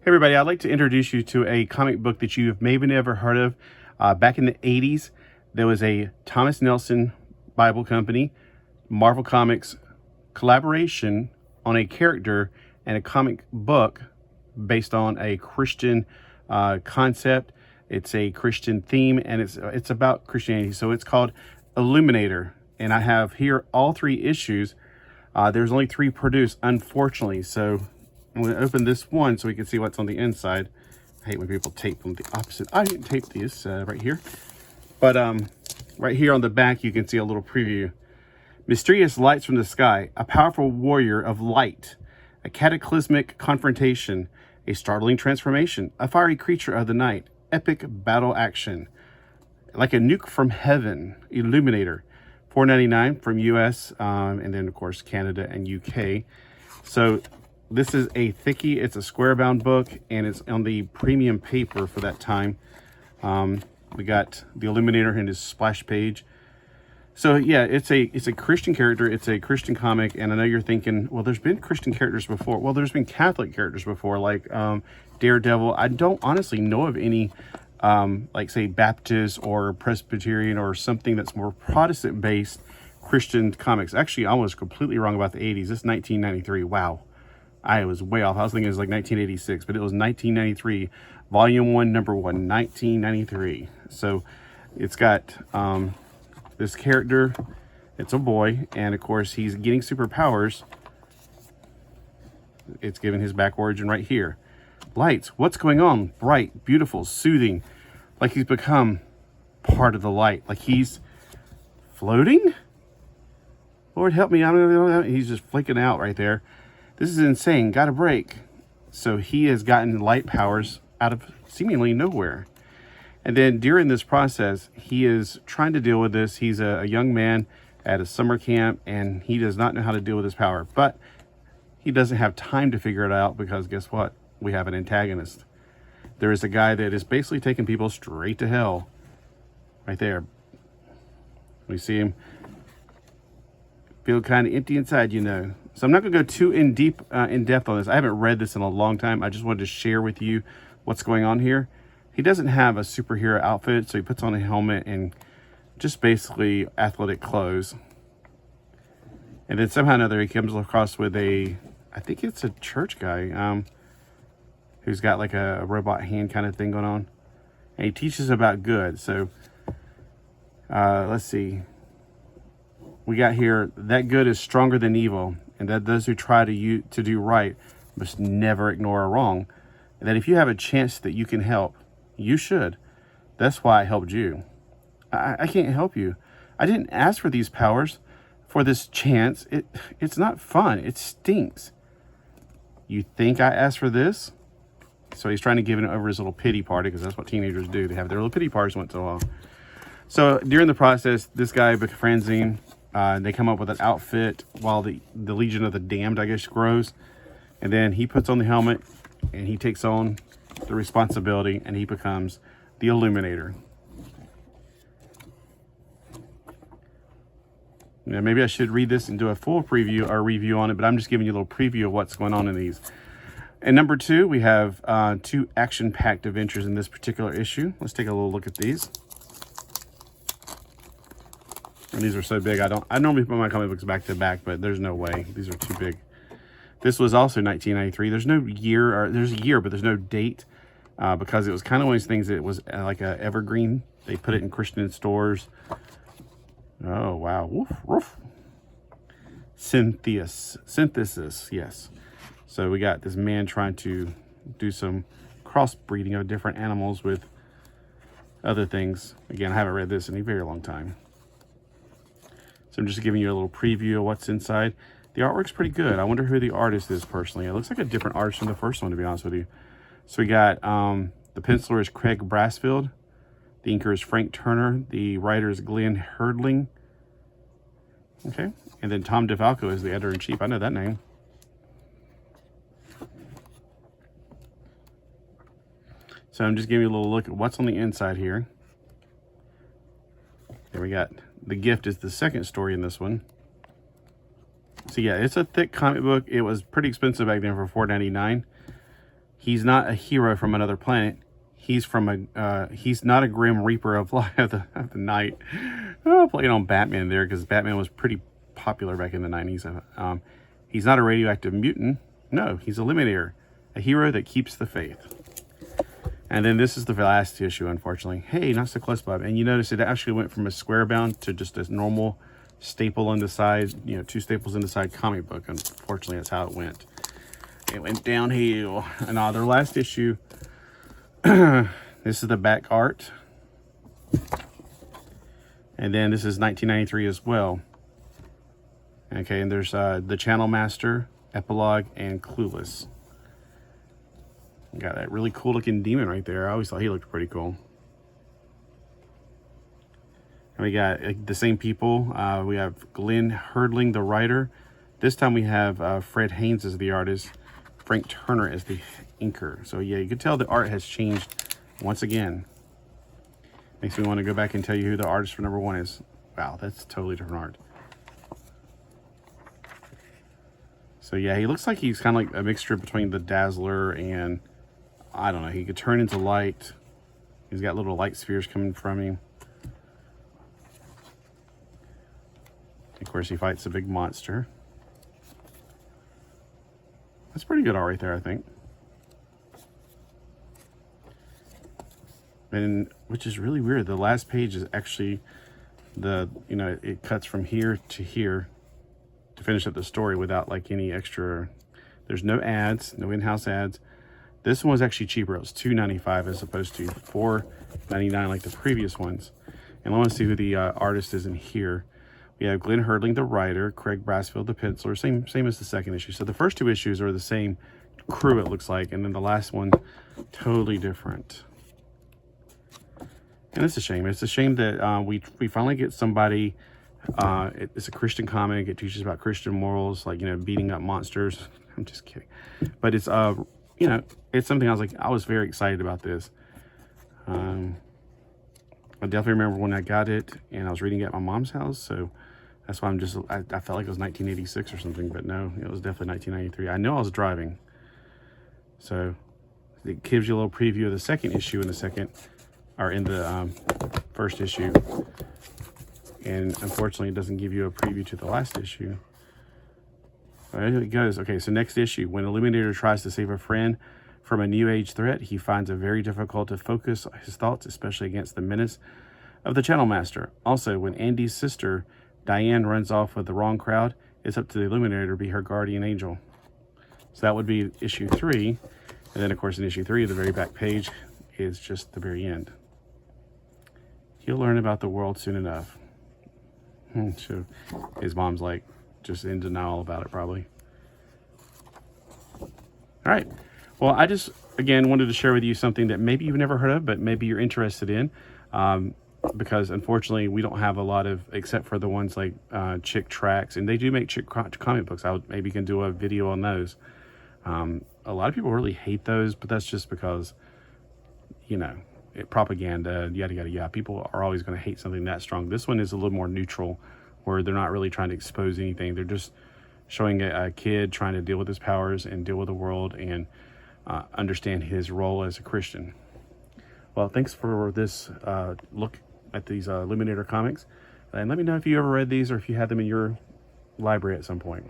Hey everybody, I'd like to introduce you to a comic book that you've maybe never heard of. Back in the 80s, there was a Thomas Nelson Bible company, Marvel Comics collaboration on a character and a comic book based on a Christian concept. It's a Christian theme and it's about Christianity. So it's called Illuminator. And I have here all 3 issues. There's only 3 produced, unfortunately. So I'm going to open this one so we can see what's on the inside. I hate when people tape them the opposite. I didn't tape these right here. But right here on the back, you can see a little preview. Mysterious lights from the sky, a powerful warrior of light, a cataclysmic confrontation, a startling transformation, a fiery creature of the night, epic battle action. Like a nuke from heaven, Illuminator. $4.99 from US, and then of course Canada and UK. So this is a thickie. It's a square bound book and it's on the premium paper for that time. We got the Illuminator in his splash page. So yeah, it's a Christian character. It's a Christian comic. And I know you're thinking, well, there's been Christian characters before. Well, there's been Catholic characters before, like Daredevil. I don't honestly know of any like say Baptist or Presbyterian or something that's more Protestant based Christian comics. Actually, I was completely wrong about the 80s. This is 1993. Wow. I was way off. I was thinking it was like 1986, but it was 1993, volume 1, number 1, 1993. So it's got this character. It's a boy, and of course he's getting superpowers. It's given his back origin right here. Lights, what's going on? Bright, beautiful, soothing, like he's become part of the light, like he's floating. Lord help me, I don't know. He's just flicking out right there. This is insane. Got a break. So he has gotten light powers out of seemingly nowhere. And then during this process, he is trying to deal with this. He's a young man at a summer camp, and he does not know how to deal with his power. But he doesn't have time to figure it out because guess what? We have an antagonist. There is a guy that is basically taking people straight to hell. Right there. We see him. Feel kind of empty inside, you know. So I'm not going to go too in depth on this. I haven't read this in a long time. I just wanted to share with you what's going on here. He doesn't have a superhero outfit, so he puts on a helmet and just basically athletic clothes. And then somehow or another he comes across with I think it's a church guy who's got like a robot hand kind of thing going on. And he teaches about good. So let's see. We got here, that good is stronger than evil, and that those who try to do right must never ignore a wrong, and that if you have a chance that you can help, you should. That's why I helped you. I can't help you. I didn't ask for these powers, for this chance. It's not fun. It stinks. You think I asked for this? So he's trying to give it over his little pity party, because that's what teenagers do. They have their little pity parties once in a while. So during the process, this guy befriends him. They come up with an outfit while the Legion of the Damned, I guess, grows. And then he puts on the helmet and he takes on the responsibility and he becomes the Illuminator. Now, maybe I should read this and do a full preview or review on it, but I'm just giving you a little preview of what's going on in these. And number 2, we have 2 action-packed adventures in this particular issue. Let's take a little look at these. And these are so big, I normally put my comic books back to back, but there's no way. These are too big. This was also 1993. There's no year, or there's a year, but there's no date because it was kind of one of those things that was like a evergreen. They put it in Christian stores. Oh, wow. Woof, woof. Synthesis, yes. So we got this man trying to do some crossbreeding of different animals with other things. Again, I haven't read this in a very long time. So I'm just giving you a little preview of what's inside. The artwork's pretty good. I wonder who the artist is personally. It looks like a different artist from the first one, to be honest with you. So we got the penciler is Craig Brassfield. The inker is Frank Turner. The writer is Glenn Herdling. Okay. And then Tom DeFalco is the editor-in-chief. I know that name. So I'm just giving you a little look at what's on the inside here. There we got. The Gift is the second story in this one. So yeah, it's a thick comic book. It was pretty expensive back then for $4.99. he's not a hero from another planet. He's not a grim reaper of the night. Oh, playing on Batman there, because Batman was pretty popular back in the 90s. He's not a radioactive mutant. No, he's Illuminator, a hero that keeps the faith. And then this is the last issue, unfortunately. Hey, not so close, Bob. And you notice it actually went from a square bound to just a normal staple on the side, 2 staples in the side comic book. Unfortunately, that's how it went. It went downhill. And their last issue, this is the back art. And then this is 1993 as well. Okay, and there's the Channel Master, Epilogue, and Clueless. Got that really cool looking demon right there. I always thought he looked pretty cool. And we got the same people. We have Glenn Herdling, the writer. This time we have Fred Haynes as the artist, Frank Turner as the inker. So yeah, you can tell the art has changed once again. Makes me want to go back and tell you who the artist for number 1 is. Wow, that's totally different art. So yeah, he looks like he's kind of like a mixture between the Dazzler and, I don't know, he could turn into light. He's got little light spheres coming from him. Of course, he fights a big monster. That's pretty good art right there, I think. And which is really weird. The last page is actually it cuts from here to here to finish up the story without like any extra. There's no ads, no in-house ads. This one was actually cheaper. It was $2.95 as opposed to $4.99 like the previous ones. And I want to see who the artist is in here. We have Glenn Herdling, the writer, Craig Brassfield, the penciler, same as the second issue. So the first 2 issues are the same crew, it looks like, and then the last one, totally different. And it's a shame. It's a shame that we finally get somebody. It's a Christian comic. It teaches about Christian morals, like beating up monsters. I'm just kidding, but it's it's something I was very excited about this. I definitely remember when I got it, and I was reading it at my mom's house, so that's why I felt like it was 1986 or something, but no, it was definitely 1993. I know I was driving, so it gives you a little preview of the second issue in the first issue, and unfortunately it doesn't give you a preview to the last issue. All right, here it goes. Okay, so next issue. When Illuminator tries to save a friend from a new age threat, he finds it very difficult to focus his thoughts, especially against the menace of the Channel Master. Also, when Andy's sister Diane runs off with the wrong crowd, it's up to the Illuminator to be her guardian angel. So that would be issue 3. And then of course in issue 3, the very back page is just the very end. He'll learn about the world soon enough. So his mom's like just in denial about it probably. All right. Well, I just, again, wanted to share with you something that maybe you've never heard of, but maybe you're interested in. Because unfortunately we don't have a lot of, except for the ones like Chick Tracks, and they do make Chick comic books. maybe can do a video on those. A lot of people really hate those, but that's just because, propaganda, yada, yada, yada. People are always going to hate something that strong. This one is a little more neutral, where they're not really trying to expose anything. They're just showing a kid trying to deal with his powers and deal with the world and understand his role as a Christian. Well, thanks for this look at these Illuminator comics. And let me know if you ever read these or if you had them in your library at some point.